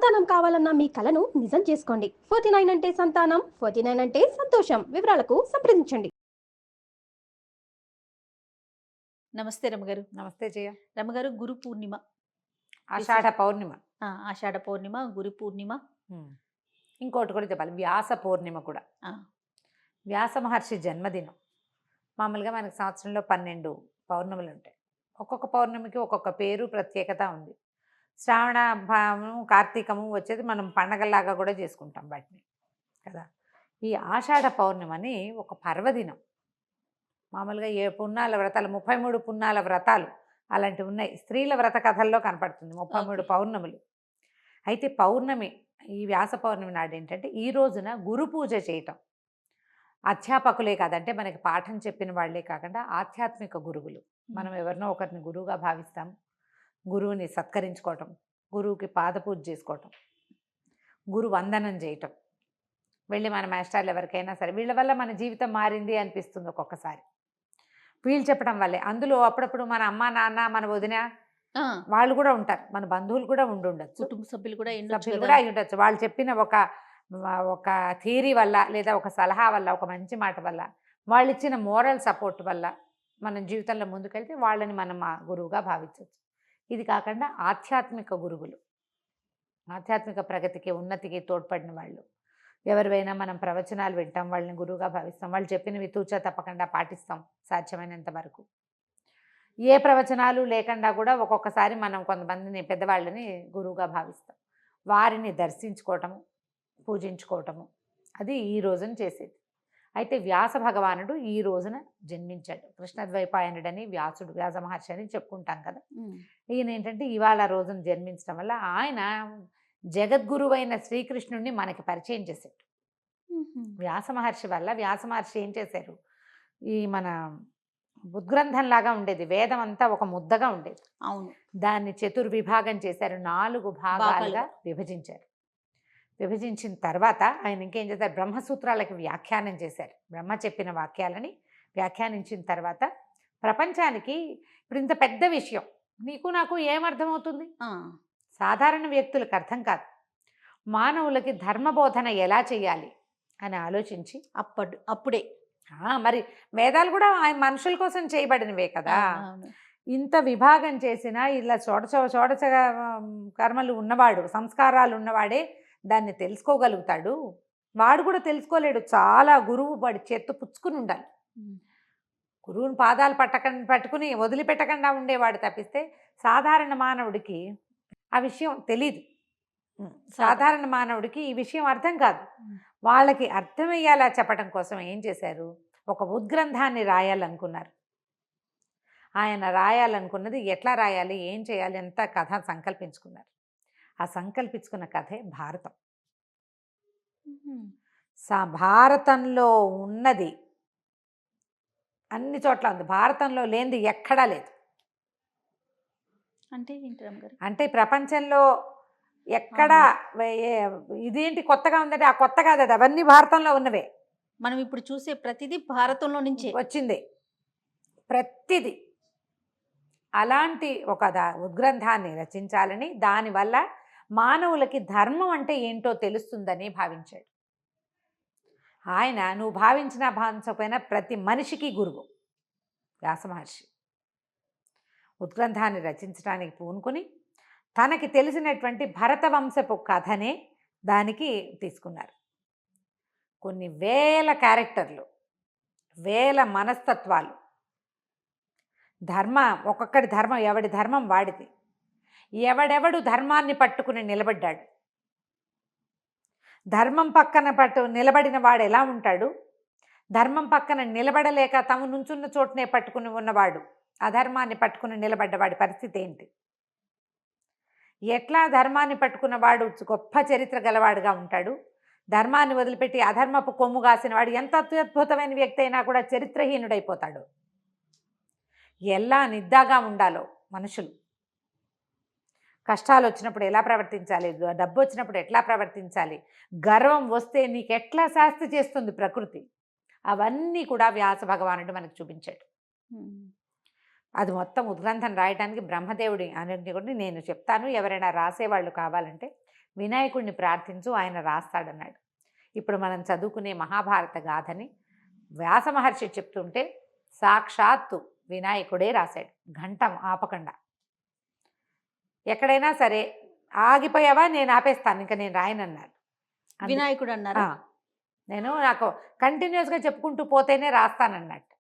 సంతానం కావాలన్న మీ కలను నిజం చేసుకోండి. 49 అంటే సంతానం, 49 అంటే సంతోషం. వివరాలకు సంప్రదించండి. నమస్తే రమగారు. నమస్తే జయ. రమగారు, గురు పూర్ణిమ, ఆషాఢ పౌర్ణిమ. ఆషాఢ పౌర్ణిమ, గురు పూర్ణిమ, ఇంకోటి కూడా చెప్పాలి, వ్యాస పౌర్ణిమ కూడా. వ్యాస మహర్షి జన్మదినం. మామూలుగా మనకి సంవత్సరంలో 12 పౌర్ణములు ఉంటాయి. ఒక్కొక్క పౌర్ణమికి ఒక్కొక్క పేరు, ప్రత్యేకత ఉంది. శ్రావణ కార్తీకము వచ్చేది మనం పండగలాగా కూడా చేసుకుంటాం వాటిని కదా. ఈ ఆషాఢ పౌర్ణిమని ఒక పర్వదినం. మామూలుగా పున్నాల వ్రతాలు, 33 పున్నాల వ్రతాలు అలాంటివి ఉన్నాయి. స్త్రీల వ్రత కథల్లో కనపడుతుంది 33 పౌర్ణములు. అయితే పౌర్ణమి, ఈ వ్యాస పౌర్ణమి నాడు ఏంటంటే ఈ రోజున గురు పూజ చేయటం. అధ్యాపకులే కాదంటే మనకి పాఠం చెప్పిన వాళ్ళే కాకుండా ఆధ్యాత్మిక గురువులు. మనం ఎవరినో ఒకరిని గురువుగా భావిస్తాం. గురువుని సత్కరించుకోవటం, గురువుకి పాదపూజ చేసుకోవటం, గురు వందనం చేయటం, వెళ్ళి మన మాస్టర్లు ఎవరికైనా సరే వీళ్ళ వల్ల మన జీవితం మారింది అనిపిస్తుంది ఒక్కొక్కసారి. వీళ్ళు చెప్పడం వల్లే. అందులో అప్పుడప్పుడు మన అమ్మ నాన్న, మన వదిన వాళ్ళు కూడా ఉంటారు, మన బంధువులు కూడా ఉండొచ్చు, కుటుంబ సభ్యులు కూడా అయి ఉండొచ్చు. వాళ్ళు చెప్పిన ఒక థియరీ వల్ల, లేదా ఒక సలహా వల్ల, ఒక మంచి మాట వల్ల, వాళ్ళు ఇచ్చిన మోరల్ సపోర్ట్ వల్ల మనం జీవితంలో ముందుకెళ్తే వాళ్ళని మనం గురువుగా భావించవచ్చు. ఇది కాకుండా ఆధ్యాత్మిక గురువులు, ఆధ్యాత్మిక ప్రగతికి, ఉన్నతికి తోడ్పడిన వాళ్ళు ఎవరివైనా మనం ప్రవచనాలు వింటాం, వాళ్ళని గురువుగా భావిస్తాం. వాళ్ళు చెప్పినవి తూచా తప్పకుండా పాటిస్తాం సాధ్యమైనంత వరకు. ఏ ప్రవచనాలు లేకుండా కూడా ఒక్కొక్కసారి మనం కొంతమందిని, పెద్దవాళ్ళని గురువుగా భావిస్తాం. వారిని దర్శించుకోవటము, పూజించుకోవటము, అది ఈ రోజున చేసేది. అయితే వ్యాస భగవానుడు ఈ రోజున జన్మించాడు. కృష్ణద్వైపాయనుడని వ్యాసుడు, వ్యాస మహర్షి అని చెప్పుకుంటాం కదా. ఈయన ఏంటంటే ఇవాళ రోజున జన్మించడం వల్ల ఆయన జగద్గురువైన శ్రీకృష్ణుడిని మనకి పరిచయం చేశాడు. వ్యాస మహర్షి వల్ల, వ్యాస మహర్షి ఏం చేశారు, ఈ మన ఉద్గ్రంథంలాగా ఉండేది, వేదం అంతా ఒక ముద్దగా ఉండేది. అవును, దాన్ని చతుర్విభాగం చేశారు, 4 భాగాలుగా విభజించారు. విభజించిన తర్వాత ఆయన ఇంకేం చేశారు, బ్రహ్మసూత్రాలకి వ్యాఖ్యానం చేశారు. బ్రహ్మ చెప్పిన వాక్యాలని వ్యాఖ్యానించిన తర్వాత ప్రపంచానికి, ఇప్పుడు ఇంత పెద్ద విషయం నీకు నాకు ఏమర్థమవుతుంది, సాధారణ వ్యక్తులకు అర్థం కాదు. మానవులకి ధర్మబోధన ఎలా చేయాలి అని ఆలోచించి అప్పుడే మరి వేదాలు కూడా ఆయన మనుషుల కోసం చేయబడినవే కదా. ఇంత విభాగం చేసిన ఇలా చోడచ కర్మలు ఉన్నవాడు, సంస్కారాలు ఉన్నవాడే దాన్ని తెలుసుకోగలుగుతాడు. వాడు కూడా తెలుసుకోలేడు, చాలా గురువు వాడి చేత్తో పుచ్చుకుని ఉండాలి. గురువుని పాదాలు పట్టుకుని వదిలిపెట్టకుండా ఉండేవాడు తప్పిస్తే సాధారణ మానవుడికి ఆ విషయం తెలీదు. సాధారణ మానవుడికి ఈ విషయం అర్థం కాదు. వాళ్ళకి అర్థమయ్యేలా చెప్పడం కోసం ఏం చేశారు, ఒక ఉద్గ్రంథాన్ని రాయాలనుకున్నారు. ఆయన రాయాలనుకున్నది ఎట్లా రాయాలి, ఏం చేయాలి అంత కథ సంకల్పించుకున్నారు. ఆ సంకల్పించుకున్న కథే భారతం. భారతంలో ఉన్నది అన్ని చోట్ల ఉంది, భారతంలో లేనిది ఎక్కడా లేదు. అంటే ప్రపంచంలో ఎక్కడా ఇదేంటి కొత్తగా ఉందంటే ఆ కొత్త కాదు, అది అవన్నీ భారతంలో ఉన్నవే. మనం ఇప్పుడు చూసే ప్రతిదీ భారతంలో నుంచి వచ్చింది, ప్రతిదీ. అలాంటి ఒక ఉద్గ్రంథాన్ని రచించాలని, దానివల్ల మానవులకి ధర్మం అంటే ఏంటో తెలుస్తుందని భావించాడు ఆయన. నువ్వు భావించినా భావించకపోయినా ప్రతి మనిషికి గురువు వ్యాస మహర్షి. ఉద్గ్రంథాన్ని రచించడానికి పూనుకొని తనకి తెలిసినటువంటి భరతవంశపు కథనే దానికి తీసుకున్నారు. కొన్ని వేల క్యారెక్టర్లు, వేల మనస్తత్వాలు, ఒక్కొక్కటి ధర్మం, ఎవడి ధర్మం వాడిది. ఎవడెవడు ధర్మాన్ని పట్టుకుని నిలబడ్డాడు, ధర్మం పక్కన నిలబడిన వాడు ఎలా ఉంటాడు, ధర్మం పక్కన నిలబడలేక తమ నుంచున్న చోటనే పట్టుకుని ఉన్నవాడు, అధర్మాన్ని పట్టుకుని నిలబడ్డవాడి పరిస్థితి ఏంటి, ఎట్లా ధర్మాన్ని పట్టుకున్నవాడు గొప్ప చరిత్ర గలవాడుగా ఉంటాడు, ధర్మాన్ని వదిలిపెట్టి అధర్మపు కొమ్ము కాసిన వాడు ఎంత అత్యద్భుతమైన వ్యక్తి అయినా కూడా చరిత్రహీనుడైపోతాడు. ఎలా నిద్దాగా ఉండాలో మనుషులు, కష్టాలు వచ్చినప్పుడు ఎలా ప్రవర్తించాలి, డబ్బు వచ్చినప్పుడు ఎట్లా ప్రవర్తించాలి, గర్వం వస్తే నీకు ఎట్లా శాస్తి చేస్తుంది ప్రకృతి, అవన్నీ కూడా వ్యాస భగవానుడు మనకు చూపించాడు. అది మొత్తం ఉద్గ్రంథం రాయడానికి బ్రహ్మదేవుడి అని కూడా నేను చెప్తాను. ఎవరైనా రాసేవాళ్ళు కావాలంటే వినాయకుడిని ప్రార్థించు, ఆయన రాస్తాడన్నాడు. ఇప్పుడు మనం చదువుకునే మహాభారత గాథని వ్యాస మహర్షి చెప్తుంటే సాక్షాత్తు వినాయకుడే రాశాడు, ఘంటం ఆపకుండా. ఎక్కడైనా సరే ఆగిపోయావా, నేను ఆపేస్తాను, ఇంకా నేను రాయనన్నారు. వినాయకుడు అన్నారా? నాకు కంటిన్యూస్గా చెప్పుకుంటూ పోతేనే రాస్తానన్నట్టు.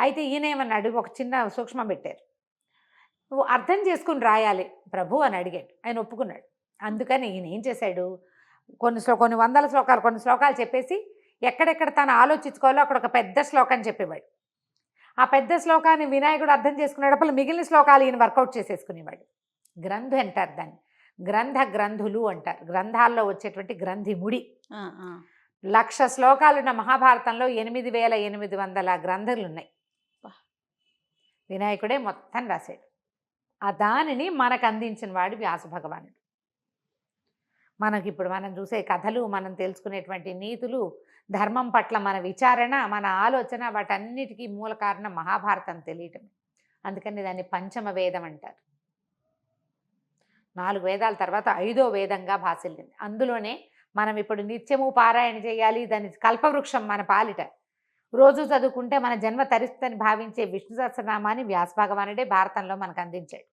అయితే ఈయన ఏమన్నాడు, ఒక చిన్న సూక్ష్మం పెట్టారు, నువ్వు అర్థం చేసుకుని రాయాలి ప్రభు అని అడిగాడు. ఆయన ఒప్పుకున్నాడు. అందుకని ఈయన ఏం చేశాడు, కొన్ని వందల శ్లోకాలు, కొన్ని శ్లోకాలు చెప్పేసి ఎక్కడెక్కడ తను ఆలోచించుకోవాలో అక్కడ ఒక పెద్ద శ్లోకం చెప్పేవాడు. ఆ పెద్ద శ్లోకాన్ని వినాయకుడు అర్థం చేసుకునేటప్పుడు మిగిలిన శ్లోకాలు ఈయన వర్కౌట్ చేసేసుకునేవాడు. గ్రంథు అంటారు దాన్ని, గ్రంథులు అంటారు. గ్రంథాల్లో వచ్చేటువంటి గ్రంథి ముడి. 1,00,000 శ్లోకాలున్న మహాభారతంలో 8,800 గ్రంథులు ఉన్నాయి. వినాయకుడే మొత్తం రాశాడు. ఆ దానిని మనకు అందించిన వాడు వ్యాస భగవానుడు. మనకిప్పుడు మనం చూసే కథలు, మనం తెలుసుకునేటువంటి నీతులు, ధర్మం పట్ల మన విచారణ, మన ఆలోచన, వాటన్నిటికీ మూల కారణం మహాభారతం తెలియటం. అందుకని దాన్ని పంచమ వేదం అంటారు. 4 వేదాల తర్వాత 5వ వేదంగా భాసిల్లింది. అందులోనే మనం ఇప్పుడు నిత్యము పారాయణ చేయాలి. దాని కల్పవృక్షం మన పాలిట. రోజు చదువుకుంటే మన జన్మ తరిస్తుందని భావించే విష్ణు సహస్రనామాన్ని వ్యాస భగవానుడే భారతంలో మనకు అందించాడు.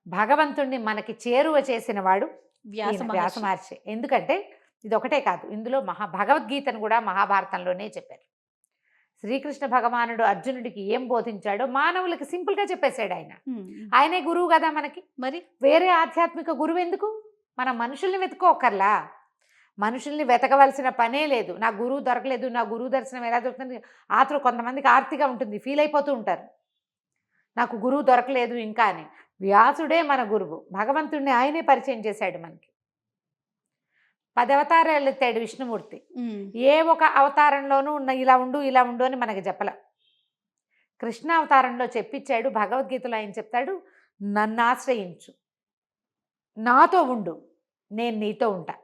భగవంతుణ్ణి మనకి చేరువ చేసిన వాడు వ్యాస మహర్షి. ఎందుకంటే ఇది ఒకటే కాదు, ఇందులో భగవద్గీతను కూడా మహాభారతంలోనే చెప్పారు. శ్రీకృష్ణ భగవానుడు అర్జునుడికి ఏం బోధించాడో మానవులకి సింపుల్గా చెప్పేశాడు. ఆయనే గురువు కదా మనకి. మరి వేరే ఆధ్యాత్మిక గురువు ఎందుకు? మనం మనుషుల్ని వెతుక్కోకర్లా, మనుషుల్ని వెతకవలసిన పనే లేదు. నా గురువు దొరకలేదు, నా గురువు దర్శనం ఎలా దొరుకుతుంది ఆతరు కొంతమందికి ఆర్తిగా ఉంటుంది, ఫీల్ అయిపోతూ ఉంటారు, నాకు గురువు దొరకలేదు ఇంకా అని. వ్యాసుడే మన గురువు. భగవంతుడిని ఆయనే పరిచయం చేశాడు మనకి. 10 అవతారాలు ఎత్తాడు విష్ణుమూర్తి. ఏ ఒక అవతారంలోనూ ఇలా ఉండు ఇలా ఉండు అని మనకి చెప్పల. కృష్ణ అవతారంలో చెప్పించాడు. భగవద్గీతలో ఆయన చెప్తాడు, నన్ను ఆశ్రయించు, నాతో ఉండు, నేను నీతో ఉంటా,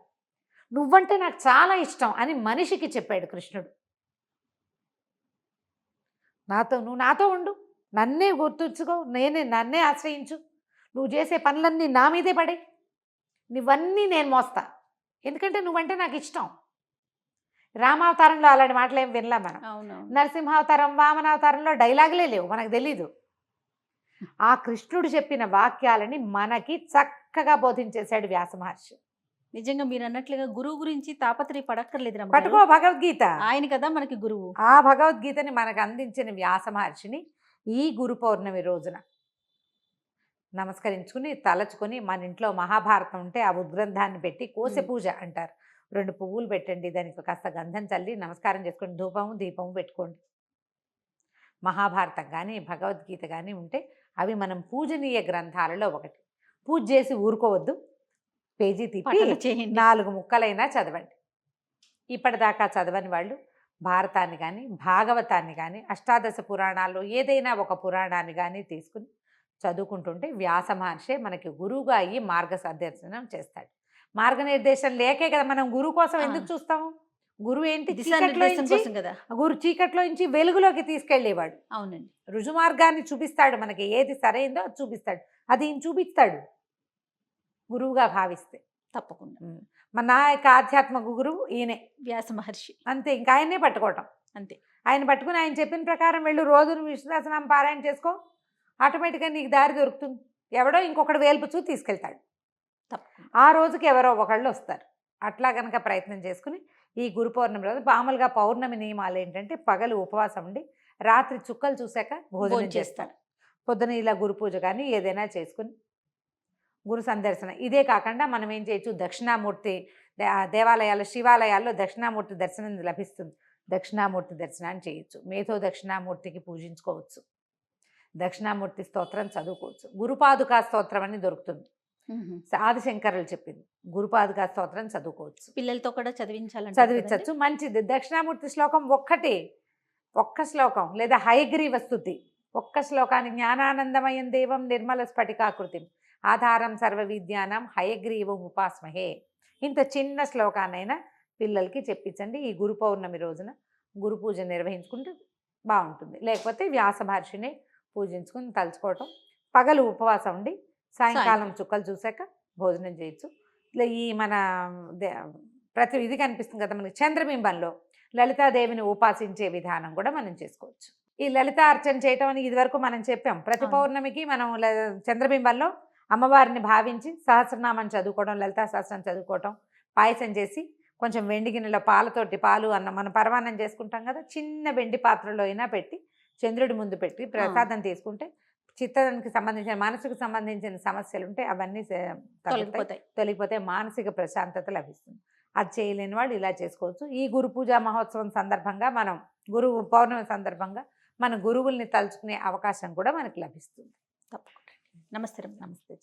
నువ్వంటే నాకు చాలా ఇష్టం అని మనిషికి చెప్పాడు కృష్ణుడు. నువ్వు నాతో ఉండు, నన్నే గుర్తుంచుకో, నన్నే ఆశ్రయించు, నువ్వు చేసే పనులన్నీ నా మీదే పడే, నువ్వన్నీ నేను మోస్తా, ఎందుకంటే నువ్వంటే నాకు ఇష్టం. రామావతారంలో అలాంటి మాటలు ఏం వినలా మనం. నరసింహావతారం, వామనావతారంలో డైలాగులే లేవు, మనకు తెలీదు. ఆ కృష్ణుడు చెప్పిన వాక్యాలని మనకి చక్కగా బోధించేశాడు వ్యాస మహర్షి. నిజంగా మీరు అన్నట్లుగా గురువు గురించి తాపత్రయ పడక్కర్లేదు. పట్టుకో భగవద్గీత, ఆయన కదా మనకి గురువు. ఆ భగవద్గీతని మనకు అందించిన వ్యాస మహర్షిని ఈ గురు పౌర్ణమి రోజున నమస్కరించుకుని తలచుకొని, మన ఇంట్లో మహాభారతం ఉంటే ఆ ఉద్గ్రంథాన్ని పెట్టి కోసె పూజ అంటారు, 2 పువ్వులు పెట్టండి, దానికి కాస్త గంధం చల్లి నమస్కారం చేసుకొని ధూపము దీపము పెట్టుకోండి. మహాభారతం కానీ భగవద్గీత కానీ ఉంటే అవి మనం పూజనీయ గ్రంథాలలో ఒకటి. పూజ చేసి ఊరుకోవద్దు, పేజీ తిప్పి 4 ముక్కలైనా చదవండి. ఇప్పటిదాకా చదవని వాళ్ళు భారతాన్ని కానీ భాగవతాన్ని కానీ అష్టాదశ పురాణాల్లో ఏదైనా ఒక పురాణాన్ని కానీ తీసుకుని చదువుకుంటుంటే వ్యాస మహర్షి మనకి గురువుగా అయ్యి మార్గనిర్దేశనం చేస్తాడు. మార్గనిర్దేశం లేకే కదా మనం గురువు కోసం ఎందుకు చూస్తాము. గురువు ఏంటి, చీకట్లో నుంచి వెలుగులోకి తీసుకెళ్లేవాడు. అవునండి, రుజుమార్గాన్ని చూపిస్తాడు, మనకి ఏది సరైందో అది చూపిస్తాడు, అది ఈయన చూపిస్తాడు గురువుగా భావిస్తే. తప్పకుండా నా యొక్క ఆధ్యాత్మిక గురువు ఈయనే వ్యాస మహర్షి. అంతే, ఇంకా ఆయన్నే పట్టుకోవటం అంతే. ఆయన పట్టుకుని ఆయన చెప్పిన ప్రకారం వెళ్ళు, రోజు విష్ణు సహస్రనామం పారాయణ చేసుకో, ఆటోమేటిక్గా నీకు దారి దొరుకుతుంది. ఎవడో ఇంకొకడు వేల్పుచూ తీసుకెళ్తాడు, ఆ రోజుకి ఎవరో ఒకళ్ళు వస్తారు. అట్లా కనుక ప్రయత్నం చేసుకుని ఈ గురు పౌర్ణమి రోజు మామూలుగా పౌర్ణమి నియమాలు ఏంటంటే పగలు ఉపవాసం ఉండి రాత్రి చుక్కలు చూశాక భోజనం చేస్తారు. పొద్దున ఇలా గురు పూజ కానీ ఏదైనా చేసుకుని గురు సందర్శన. ఇదే కాకుండా మనం ఏం చేయొచ్చు, దక్షిణామూర్తి దేవాలయాల్లో శివాలయాల్లో దక్షిణామూర్తి దర్శనం లభిస్తుంది, దక్షిణామూర్తి దర్శనాన్ని చేయొచ్చు. మేధో దక్షిణామూర్తికి పూజించుకోవచ్చు, దక్షిణామూర్తి స్తోత్రం చదువుకోవచ్చు. గురుపాదుకా స్తోత్రం అని దొరుకుతుంది, ఆదిశంకరులు చెప్పింది, గురుపాదుకా స్తోత్రం చదువుకోవచ్చు. పిల్లలతో కూడా చదివించవచ్చు, మంచిది. దక్షిణామూర్తి శ్లోకం ఒక్క శ్లోకం లేదా హయగ్రీవ స్తుతి, ఒక్క శ్లోకాన్ని జ్ఞానానందమయం దేవం నిర్మల స్ఫటికాకృతి ఆధారం సర్వ విద్యానం హయగ్రీవం ఉపాస్మహే. ఇంత చిన్న శ్లోకాన్నైనా పిల్లలకి చెప్పించండి. ఈ గురు పౌర్ణమి రోజున గురు పూజ నిర్వహించుకుంటే బాగుంటుంది. లేకపోతే వ్యాస మహర్షిని పూజించుకుని తలుచుకోవటం, పగలు ఉపవాసం ఉండి సాయంకాలం చుక్కలు చూశాక భోజనం చేయొచ్చు. ఇట్లా ఈ మన ప్రతి ఇది కనిపిస్తుంది కదా మనకి చంద్రబింబంలో లలితాదేవిని ఉపాసించే విధానం కూడా మనం చేసుకోవచ్చు. ఈ లలిత అర్చన చేయటం అని ఇదివరకు మనం చెప్పాం. ప్రతి పౌర్ణమికి మనం చంద్రబింబంలో అమ్మవారిని భావించి సహస్రనామం చదువుకోవడం, లలితా సహస్రం చదువుకోవటం, పాయసం చేసి కొంచెం వెండి గిన్నెలో పాలు అన్నం మనం పరమాన్నం చేసుకుంటాం కదా, చిన్న వెండి పాత్రలో అయినా పెట్టి చంద్రుడి ముందు పెట్టి ప్రసాదం తీసుకుంటే చిత్తానికి సంబంధించిన మనసుకు సంబంధించిన సమస్యలు ఉంటే అవన్నీ తొలగిపోతే మానసిక ప్రశాంతత లభిస్తుంది. అది చేయలేని వాళ్ళు ఇలా చేసుకోవచ్చు. ఈ గురు పూజా మహోత్సవం సందర్భంగా మనం పౌర్ణమి సందర్భంగా మన గురువుల్ని తలుచుకునే అవకాశం కూడా మనకు లభిస్తుంది. తప్పకుండా. నమస్తే. నమస్తే.